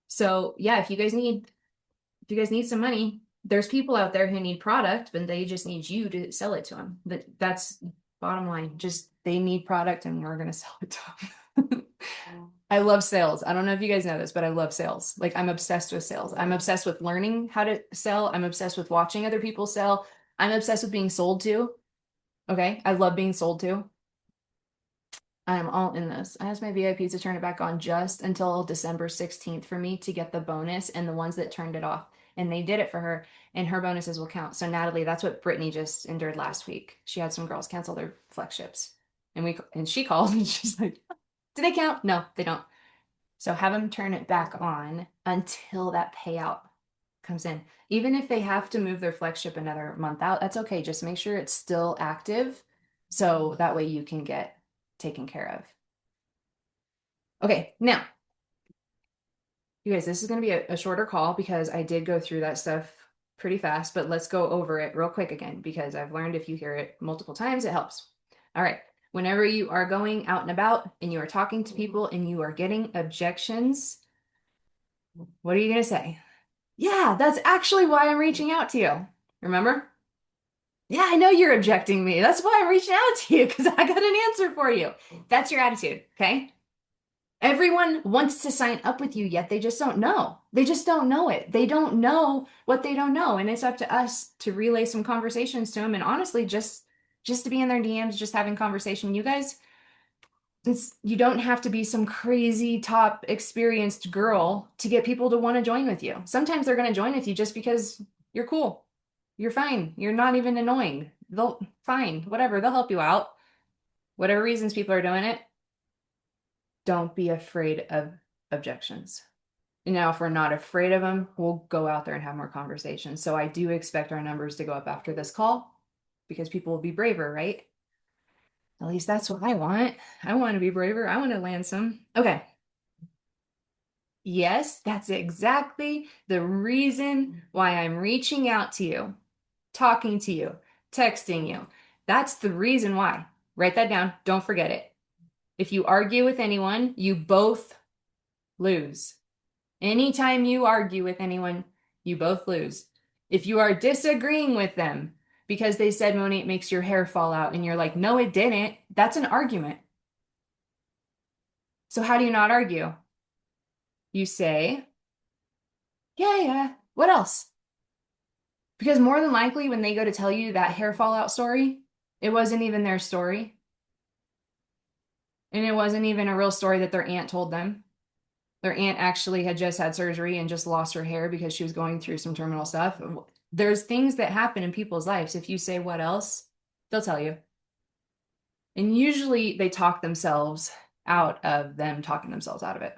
Speaker 1: So yeah, if you guys need some money, there's people out there who need product, but they just need you to sell it to them. That's bottom line. Just they need product and we're gonna sell it to them. I love sales. I don't know if you guys know this, but I love sales. Like I'm obsessed with sales. I'm obsessed with learning how to sell. I'm obsessed with watching other people sell. I'm obsessed with being sold to. Okay. I love being sold to. I am all in this. I asked my VIPs to turn it back on just until December 16th for me to get the bonus and the ones that turned it off. And they did it for her, and her bonuses will count. So Natalie, that's what Brittany just endured last week. She had some girls cancel their flex ships. And she called and she's like, do they count? No, they don't. So have them turn it back on until that payout comes in. Even if they have to move their flex ship another month out, that's okay. Just make sure it's still active so that way you can get taken care of. Okay, now, you guys, this is going to be a shorter call because I did go through that stuff pretty fast, but let's go over it real quick again because I've learned if you hear it multiple times, it helps. All right. Whenever you are going out and about and you are talking to people and you are getting objections, what are you going to say? Yeah, that's actually why I'm reaching out to you. Remember? Yeah, I know you're objecting me. That's why I'm reaching out to you because I got an answer for you. That's your attitude, okay? Everyone wants to sign up with you, yet they just don't know. They just don't know it. They don't know what they don't know. And it's up to us to relay some conversations to them. And honestly, just to be in their DMs, just having conversation. You guys, you don't have to be some crazy top experienced girl to get people to want to join with you. Sometimes they're going to join with you just because you're cool. You're fine. You're not even annoying. They'll fine, whatever. They'll help you out. Whatever reasons people are doing it, don't be afraid of objections. Now, if we're not afraid of them, we'll go out there and have more conversations. So I do expect our numbers to go up after this call because people will be braver, right? At least that's what I want. I want to be braver. I want to land some. Okay. Yes, that's exactly the reason why I'm reaching out to you, talking to you, texting you. That's the reason why. Write that down. Don't forget it. If you argue with anyone, you both lose. Anytime you argue with anyone, you both lose. If you are disagreeing with them because they said, Moni, it makes your hair fall out, and you're like, no, it didn't, that's an argument. So how do you not argue? You say, yeah, yeah, what else? Because more than likely, when they go to tell you that hair fallout story, it wasn't even their story. And it wasn't even a real story that their aunt told them. Their aunt actually had just had surgery and just lost her hair because she was going through some terminal stuff. There's things that happen in people's lives. If you say what else, they'll tell you. And usually they talk themselves out of them talking themselves out of it.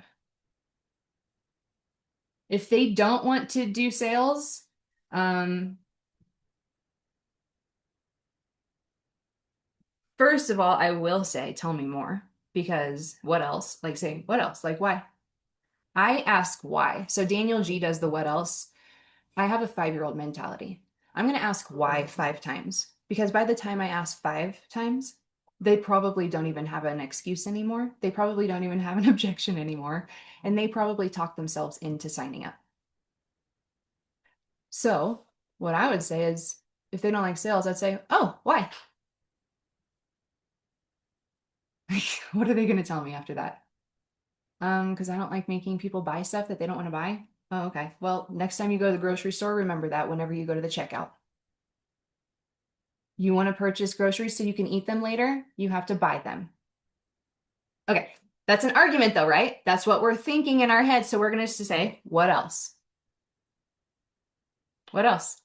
Speaker 1: If they don't want to do sales, first of all, I will say, tell me more. Because what else? Like, say, what else? Like, why? I ask why. So Daniel G does the what else. I have a 5-year-old mentality. I'm going to ask why 5 times because by the time I ask 5 times, they probably don't even have an excuse anymore. They probably don't even have an objection anymore. And they probably talk themselves into signing up. So, what I would say is if they don't like sales, I'd say, oh, why? What are they going to tell me after that? Because I don't like making people buy stuff that they don't want to buy. Oh, okay. Well, next time you go to the grocery store, remember that whenever you go to the checkout. You want to purchase groceries so you can eat them later? You have to buy them. Okay, that's an argument though, right? That's what we're thinking in our head. So we're going to say, what else? What else?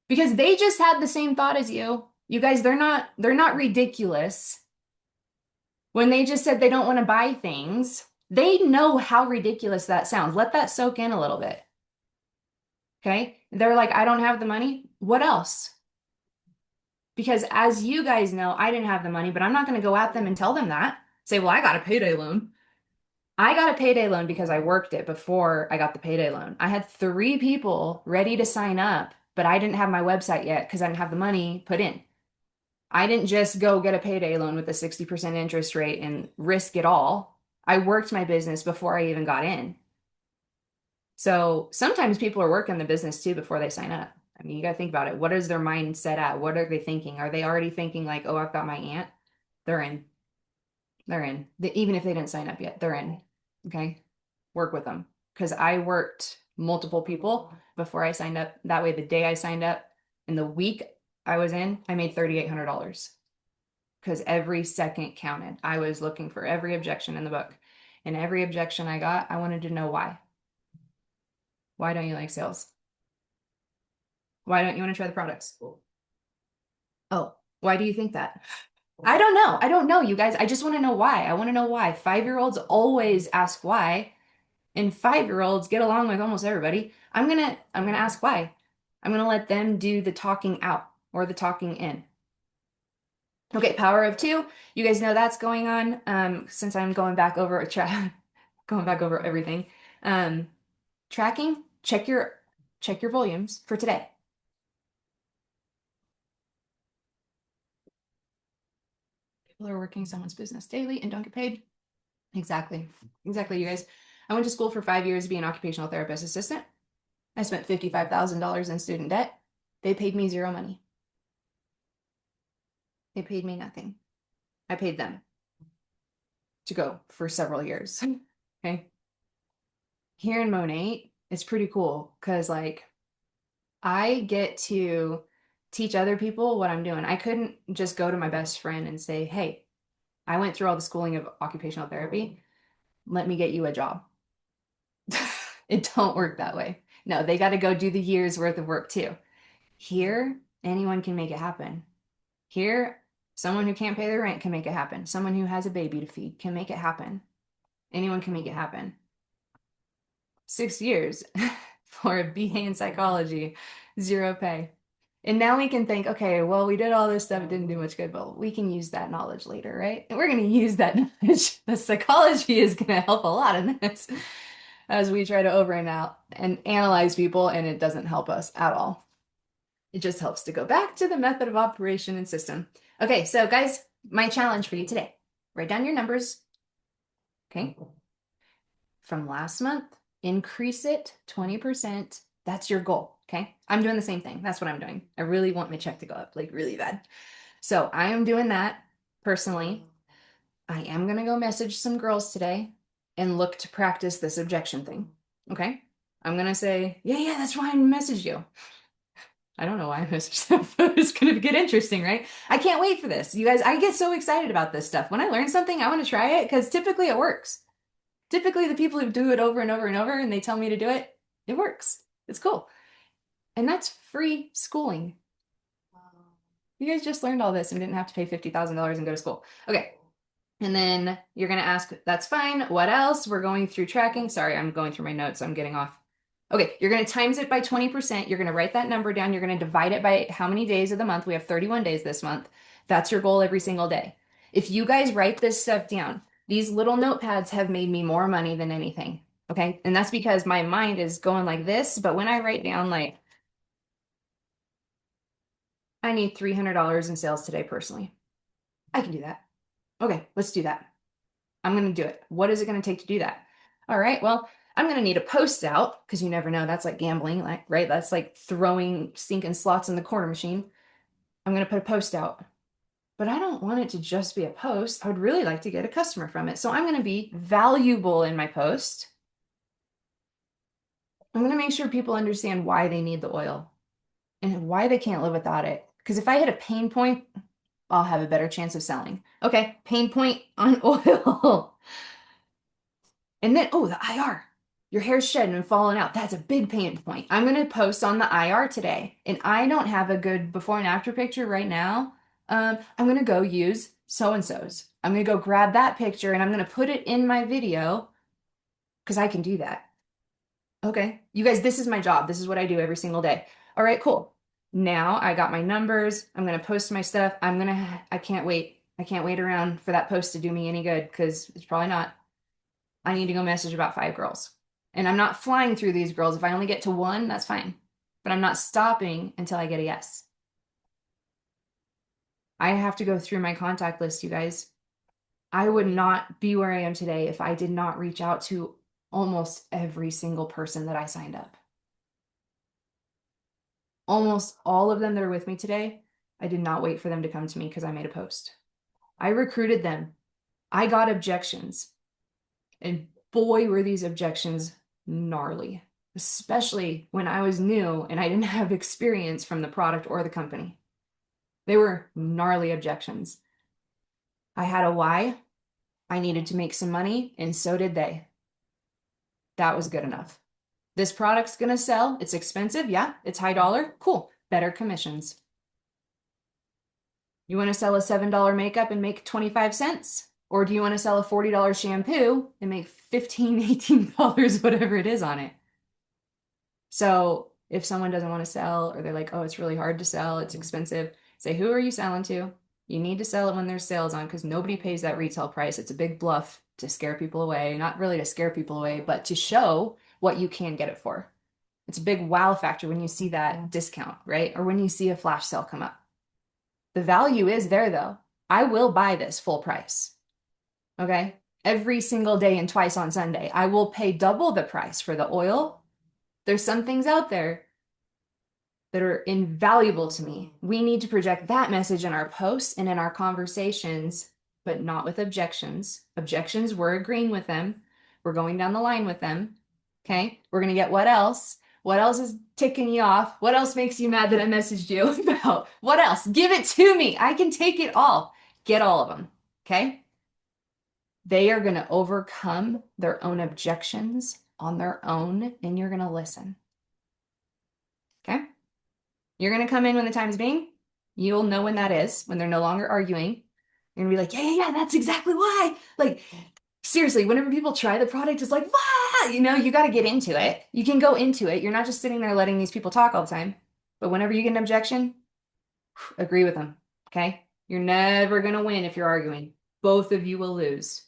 Speaker 1: Because they just had the same thought as you. You guys, they're not ridiculous. When they just said they don't want to buy things, they know how ridiculous that sounds. Let that soak in a little bit. Okay? They're like, I don't have the money. What else? Because as you guys know, I didn't have the money, but I'm not going to go at them and tell them that. Say, well, I got a payday loan. I got a payday loan because I worked it before I got the payday loan. I had three people ready to sign up, but I didn't have my website yet because I didn't have the money put in. I didn't just go get a payday loan with a 60% interest rate and risk it all. I worked my business before I even got in. So sometimes people are working the business too before they sign up. I mean, you got to think about it. What is their mindset at? What are they thinking? Are they already thinking like, oh, I've got my aunt? They're in. They're in. Even if they didn't sign up yet, they're in. Okay. Work with them. Because I worked multiple people before I signed up. That way, the day I signed up and the week I was in, I made $3,800 because every second counted. I was looking for every objection in the book. And every objection I got, I wanted to know why. Why don't you like sales? Why don't you want to try the products? Oh, why do you think that? I don't know. I don't know, you guys. I just want to know why. I want to know why. 5-year-olds always ask why, and 5-year-olds get along with almost everybody. I'm gonna ask why. I'm gonna let them do the talking out or the talking in. Okay, power of two. You guys know that's going on. Since I'm going back over going back over everything. Um, Tracking, check your volumes for today. People are working someone's business daily and don't get paid. Exactly. Exactly, you guys. I went to school for 5 years to be an occupational therapist assistant. I spent $55,000 in student debt. They paid me zero money. They paid me nothing. I paid them to go for several years. Okay. Here in Monate, it's pretty cool because like I get to teach other people what I'm doing. I couldn't just go to my best friend and say, hey, I went through all the schooling of occupational therapy. Let me get you a job. It don't work that way. No, they got to go do the year's worth of work too. Here, anyone can make it happen. Here, someone who can't pay their rent can make it happen. Someone who has a baby to feed can make it happen. Anyone can make it happen. 6 years for a BA in psychology, zero pay. And now we can think, okay, well, we did all this stuff, it didn't do much good, but we can use that knowledge later, right? And we're going to use that knowledge. The psychology is going to help a lot in this as we try to over and out and analyze people, and it doesn't help us at all. It just helps to go back to the method of operation and system. Okay, so guys, my challenge for you today, write down your numbers, okay? From last month, increase it 20%. That's your goal, okay? I'm doing the same thing. That's what I'm doing. I really want my check to go up, like really bad. So I am doing that personally. I am going to go message some girls today and look to practice this objection thing, okay? I'm going to say, yeah, that's why I messaged you. I don't know why I messaged them, but it's going to get interesting, right? I can't wait for this. You guys, I get so excited about this stuff. When I learn something, I want to try it because typically it works. Typically, the people who do it over and over and over and they tell me to do it, it works. It's cool. And that's free schooling. You guys just learned all this and didn't have to pay $50,000 and go to school. Okay. And then you're going to ask, that's fine. What else? We're going through tracking. Sorry, I'm going through my notes. I'm getting off. Okay, you're going to times it by 20%. You're going to write that number down. You're going to divide it by how many days of the month. We have 31 days this month. That's your goal every single day. If you guys write this stuff down, these little notepads have made me more money than anything. Okay, and that's because my mind is going like this. But when I write down, like, I need $300 in sales today personally, I can do that. Okay, let's do that. I'm going to do it. What is it going to take to do that? All right, well, I'm going to need a post out because you never know. That's like gambling, like, right? That's like throwing sinking slots in the corner machine. I'm going to put a post out, but I don't want it to just be a post. I would really like to get a customer from it. So I'm going to be valuable in my post. I'm going to make sure people understand why they need the oil and why they can't live without it. Because if I hit a pain point, I'll have a better chance of selling. Okay, pain point on oil. And then, oh, the IR. Your hair's shedding and falling out. That's a big pain point. I'm going to post on the IR today. And I don't have a good before and after picture right now. I'm going to go use so-and-so's. I'm going to go grab that picture and I'm going to put it in my video because I can do that. Okay. You guys, this is my job. This is what I do every single day. All right, cool. Now I got my numbers. I'm going to post my stuff. I can't wait. I can't wait around for that post to do me any good because it's probably not. I need to go message about 5 girls. And I'm not flying through these girls. If I only get to one, that's fine. But I'm not stopping until I get a yes. I have to go through my contact list, you guys. I would not be where I am today if I did not reach out to almost every single person that I signed up. Almost all of them that are with me today, I did not wait for them to come to me because I made a post. I recruited them. I got objections. And boy, were these objections gnarly, especially when I was new and I didn't have experience from the product or the company. They were gnarly objections. I had a why. I needed to make some money, and so did they. That was good enough. This product's gonna sell. It's expensive. Yeah, it's high dollar. Cool. Better commissions. You want to sell a $7 makeup and make 25 cents? Or do you want to sell a $40 shampoo and make $15, $18, whatever it is on it? So if someone doesn't want to sell or they're like, oh, it's really hard to sell, it's expensive, say, who are you selling to? You need to sell it when there's sales on because nobody pays that retail price. It's a big bluff to scare people away. Not really to scare people away, but to show what you can get it for. It's a big wow factor when you see that discount, right? Or when you see a flash sale come up. The value is there though. I will buy this full price. Okay? Every single day and twice on Sunday. I will pay double the price for the oil. There's some things out there that are invaluable to me. We need to project that message in our posts and in our conversations, but not with objections. Objections, we're agreeing with them. We're going down the line with them. Okay? We're going to get what else? What else is ticking you off? What else makes you mad that I messaged you about? What else? Give it to me. I can take it all. Get all of them. Okay? They are going to overcome their own objections on their own, and you're going to listen. Okay? You're going to come in when the time is being. You'll know when that is, when they're no longer arguing. You're going to be like, yeah, that's exactly why. Like, seriously, whenever people try the product, it's like, wow, you got to get into it. You can go into it. You're not just sitting there letting these people talk all the time. But whenever you get an objection, agree with them. Okay? You're never going to win if you're arguing. Both of you will lose.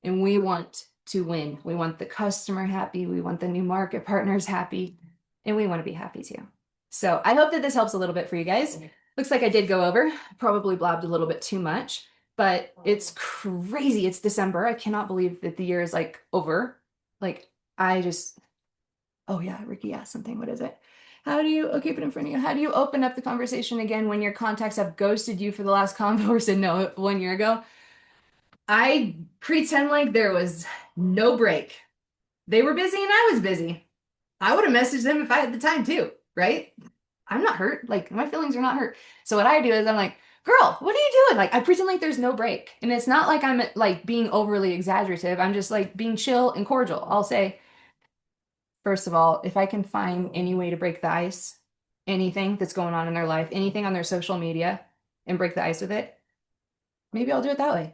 Speaker 1: And we want to win. We want the customer happy. We want the new market partners happy. And we want to be happy too. So I hope that this helps a little bit for you guys. Looks like I did go over, probably blabbed a little bit too much, but it's crazy. It's December. I cannot believe that the year is like over. Like oh yeah, Ricky asked something. What is it? I'll keep it in front of you. How do you open up the conversation again when your contacts have ghosted you for the last convo or said no 1 year ago? I pretend like there was no break. They were busy and I was busy. I would have messaged them if I had the time too, right? I'm not hurt. Like my feelings are not hurt. So what I do is I'm like, girl, what are you doing? Like I pretend like there's no break. And it's not like I'm like being overly exaggerative. I'm just like being chill and cordial. I'll say, first of all, if I can find any way to break the ice, anything that's going on in their life, anything on their social media and break the ice with it, maybe I'll do it that way.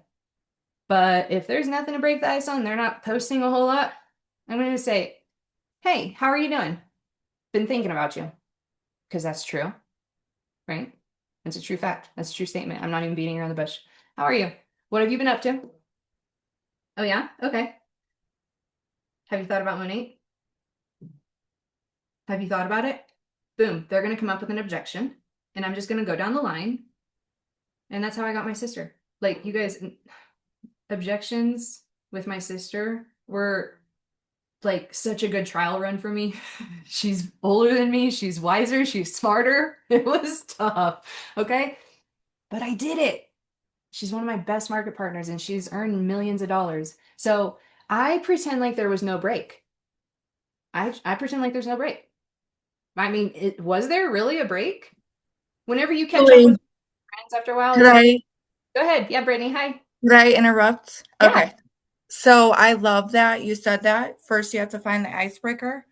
Speaker 1: But if there's nothing to break the ice on, they're not posting a whole lot, I'm going to say, hey, how are you doing? Been thinking about you. Because that's true, right? It's a true fact. That's a true statement. I'm not even beating around the bush. How are you? What have you been up to? Oh, yeah? Okay. Have you thought about Monique? Have you thought about it? Boom. They're going to come up with an objection. And I'm just going to go down the line. And that's how I got my sister. Like, you guys, objections with my sister were like such a good trial run for me. She's older than me. She's wiser. She's smarter. It was tough. Okay. But I did it. She's one of my best market partners and she's earned millions of dollars. So I pretend like there was no break. I pretend like there's no break. I mean, was there really a break? Whenever you catch up with
Speaker 2: Julie,
Speaker 1: friends after a while,
Speaker 2: could
Speaker 1: it's always
Speaker 2: I
Speaker 1: go ahead. Yeah, Brittany, hi.
Speaker 2: could I interrupt?
Speaker 1: Yeah.
Speaker 2: Okay. So I love that you said that. First, you have to find the icebreaker.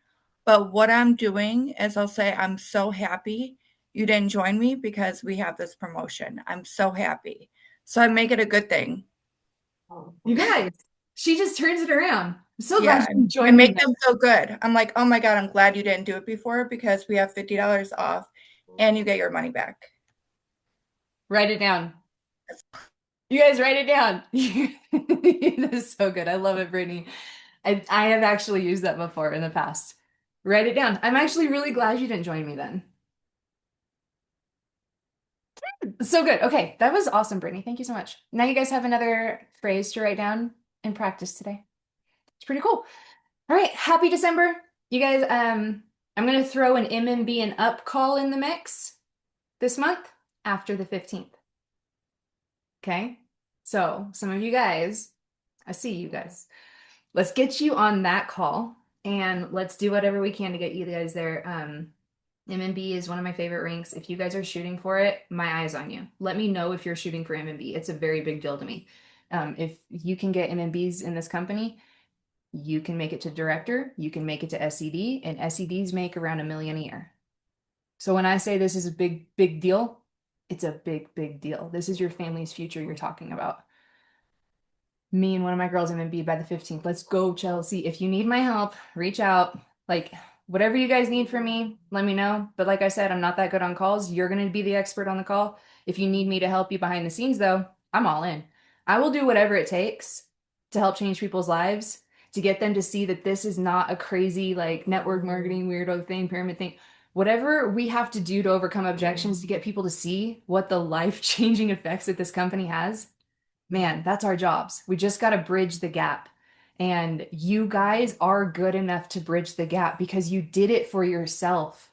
Speaker 2: But what I'm doing is I'll say, I'm so happy you didn't join me because we have this promotion. I'm so happy. So I make it a good thing.
Speaker 1: You guys, she just turns it around. I'm so glad
Speaker 2: Yeah.
Speaker 1: you
Speaker 2: I
Speaker 1: joined me
Speaker 2: make
Speaker 1: then.
Speaker 2: them feel good. I'm like, oh my God, I'm glad you didn't do it before because we have $50 off and you get your money back.
Speaker 1: Write it down. You guys write it down. That is so good. I love it, Brittany. I have actually used that before in the past. Write it down. I'm actually really glad you didn't join me then. So good. Okay, that was awesome, Brittany. Thank you so much. Now you guys have another phrase to write down and practice today. It's pretty cool. All right, happy December. You guys, I'm gonna throw an MMB and up call in the mix this month after the 15th. Okay? So, some of you guys, I see you guys. Let's get you on that call and let's do whatever we can to get you guys there. MMB is one of my favorite ranks. If you guys are shooting for it, my eyes on you. Let me know if you're shooting for MMB. It's a very big deal to me. If you can get MMBs in this company, you can make it to director, you can make it to SED, and SEDs make around $1 million a year. So when I say this is a big, big deal, it's a big, big deal. This is your family's future you're talking about. Me and one of my girls MMB by the 15th. Let's go, Chelsea. If you need my help, reach out. Like, whatever you guys need from me, let me know. But like I said, I'm not that good on calls. You're going to be the expert on the call. If you need me to help you behind the scenes, though, I'm all in. I will do whatever it takes to help change people's lives, to get them to see that this is not a crazy, like, network marketing weirdo thing, pyramid thing. Whatever we have to do to overcome objections to get people to see what the life-changing effects that this company has, man, that's our jobs. We just got to bridge the gap. And you guys are good enough to bridge the gap because you did it for yourself.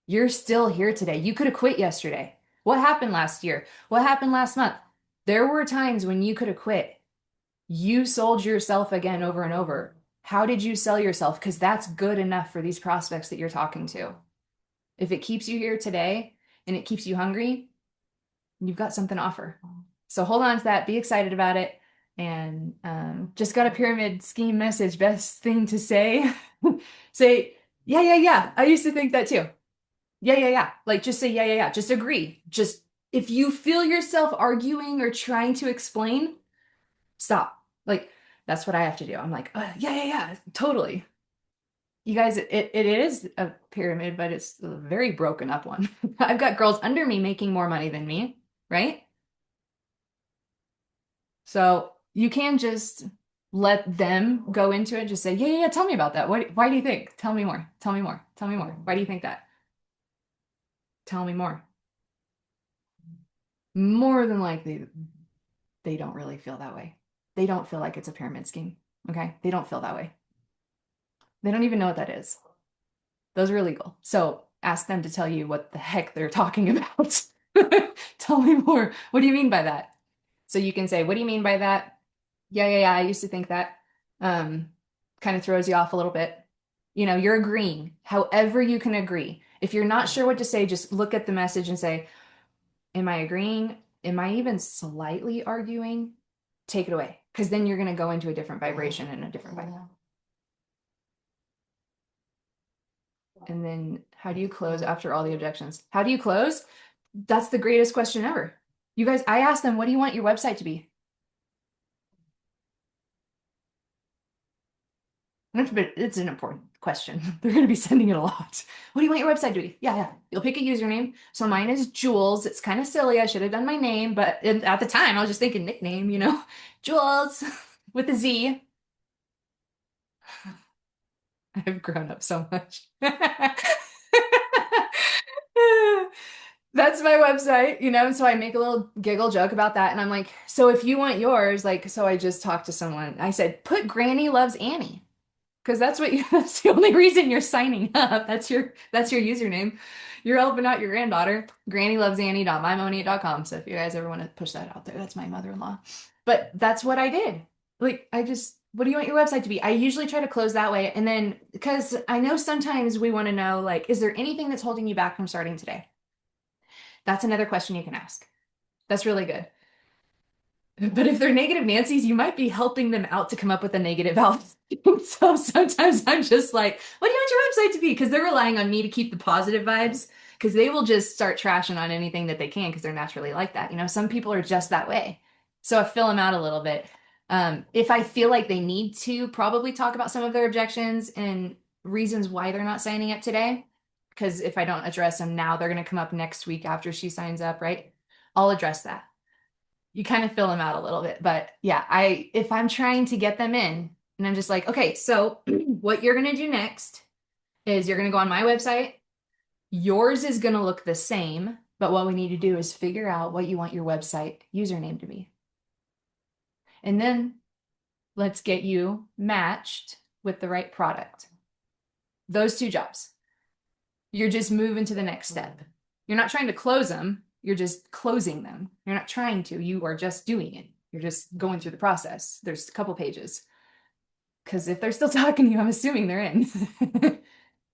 Speaker 1: You're still here today. You could have quit yesterday. What happened last year? What happened last month? There were times when you could have quit. You sold yourself again over and over. How did you sell yourself? Because that's good enough for these prospects that you're talking to. If it keeps you here today and it keeps you hungry, you've got something to offer. So hold on to that, be excited about it. And just got a pyramid scheme message. Best thing to say, say, yeah, yeah, yeah. I used to think that too. Yeah, yeah, yeah. Like just say, yeah, yeah, yeah. Just agree. Just if you feel yourself arguing or trying to explain, stop. Like that's what I have to do. I'm like, yeah, yeah, yeah, totally. You guys, it is a pyramid, but it's a very broken up one. I've got girls under me making more money than me, right? So you can just let them go into it. Just say, yeah, yeah, yeah, tell me about that. Why do you think? Tell me more. Tell me more. Tell me more. Why do you think that? Tell me more. More than likely, they don't really feel that way. They don't feel like it's a pyramid scheme. Okay? They don't feel that way. They don't even know what that is. Those are illegal. So ask them to tell you what the heck they're talking about. Tell me more. What do you mean by that? So you can say, what do you mean by that? Yeah, yeah, yeah. I used to think that. Um, Kind of throws you off a little bit. You know, you're agreeing. However, you can agree. If you're not sure what to say, just look at the message and say, am I agreeing? Am I even slightly arguing? Take it away. Because then you're going to go into a different vibration and a different vibe. And then how do you close after all the objections? How do you close? That's the greatest question ever. You guys, I asked them, what do you want your website to be? It's an important question. They're going to be sending it a lot. What do you want your website to be? Yeah, yeah. You'll pick a username. So mine is Jules. It's kind of silly. I should have done my name, but at the time I was just thinking nickname, you know, Jules with a Z. I've grown up so much. That's my website, you know, so I make a little giggle joke about that. And I'm like, so if you want yours, like, so I just talked to someone. I said, put Granny Loves Annie. Because that's what you, that's the only reason you're signing up. That's your username. You're helping out your granddaughter. GrannyLovesAnnie.mymoney.com. So if you guys ever want to push that out there, that's my mother-in-law. But that's what I did. Like I just, what do you want your website to be? I usually try to close that way. And then because I know sometimes we want to know, like, is there anything that's holding you back from starting today? That's another question you can ask. That's really good. But if they're negative Nancy's, you might be helping them out to come up with a negative outfit. So sometimes I'm just like, what do you want your website to be? Because they're relying on me to keep the positive vibes, because they will just start trashing on anything that they can because they're naturally like that. Some people are just that way. So I fill them out a little bit. If I feel like they need to probably talk about some of their objections and reasons why they're not signing up today, because if I don't address them now, they're going to come up next week after she signs up, right? I'll address that. You kind of fill them out a little bit. But yeah, if I'm trying to get them in and I'm just like, okay, so what you're gonna do next is you're gonna go on my website. Yours is gonna look the same, but what we need to do is figure out what you want your website username to be. And then let's get you matched with the right product. Those two jobs. You're just moving to the next step. You're not trying to close them, you're just closing them. You're not trying to, you are just doing it. You're just going through the process. There's a couple pages. Because if they're still talking to you, I'm assuming they're in.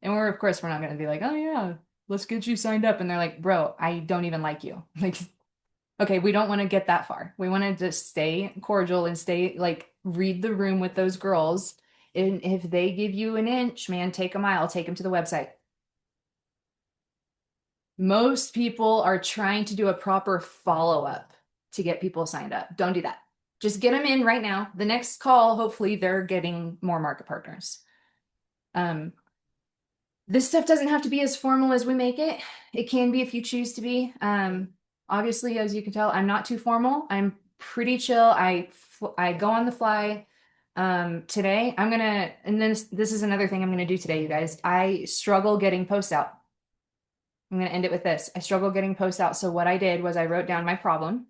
Speaker 1: And of course, we're not going to be like, oh yeah, let's get you signed up. And they're like, bro, I don't even like you. Like, okay, we don't want to get that far. We want to just stay cordial and stay like read the room with those girls. And if they give you an inch, man, take a mile, take them to the website. Most people are trying to do a proper follow-up to get people signed up. Don't do that. Just get them in right now. The next call, hopefully, they're getting more market partners. Um, this stuff doesn't have to be as formal as we make it. It can be if you choose to be. Obviously, as you can tell, I'm not too formal. I'm pretty chill. I go on the fly. Today, and then this is another thing I'm gonna do today, you guys. I struggle getting posts out. I'm going to end it with this. I struggle getting posts out. So what I did was I wrote down my problem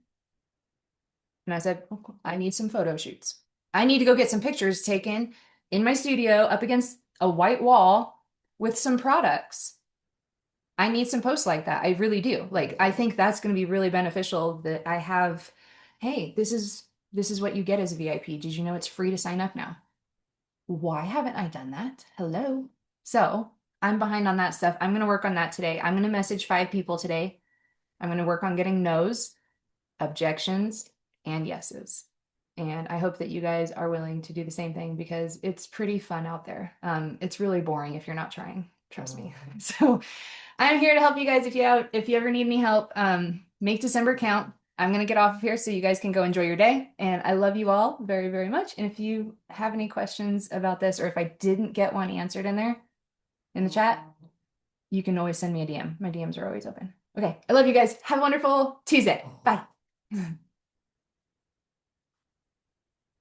Speaker 1: and I said, "Oh, I need some photo shoots. I need to go get some pictures taken in my studio up against a white wall with some products. I need some posts like that. I really do. Like, I think that's going to be really beneficial that I have, hey, this is what you get as a VIP. Did you know it's free to sign up now? Why haven't I done that? Hello. So I'm behind on that stuff. I'm going to work on that today. I'm going to message 5 people today. I'm going to work on getting no's, objections, and yeses. And I hope that you guys are willing to do the same thing because it's pretty fun out there. It's really boring if you're not trying. Trust me. So I'm here to help you guys if you ever need any help. Make December count. I'm gonna get off of here so you guys can go enjoy your day. And I love you all very, very much. And if you have any questions about this, or if I didn't get one answered in there in the chat, you can always send me a DM. My DMs are always open. Okay, I love you guys. Have a wonderful Tuesday. Bye.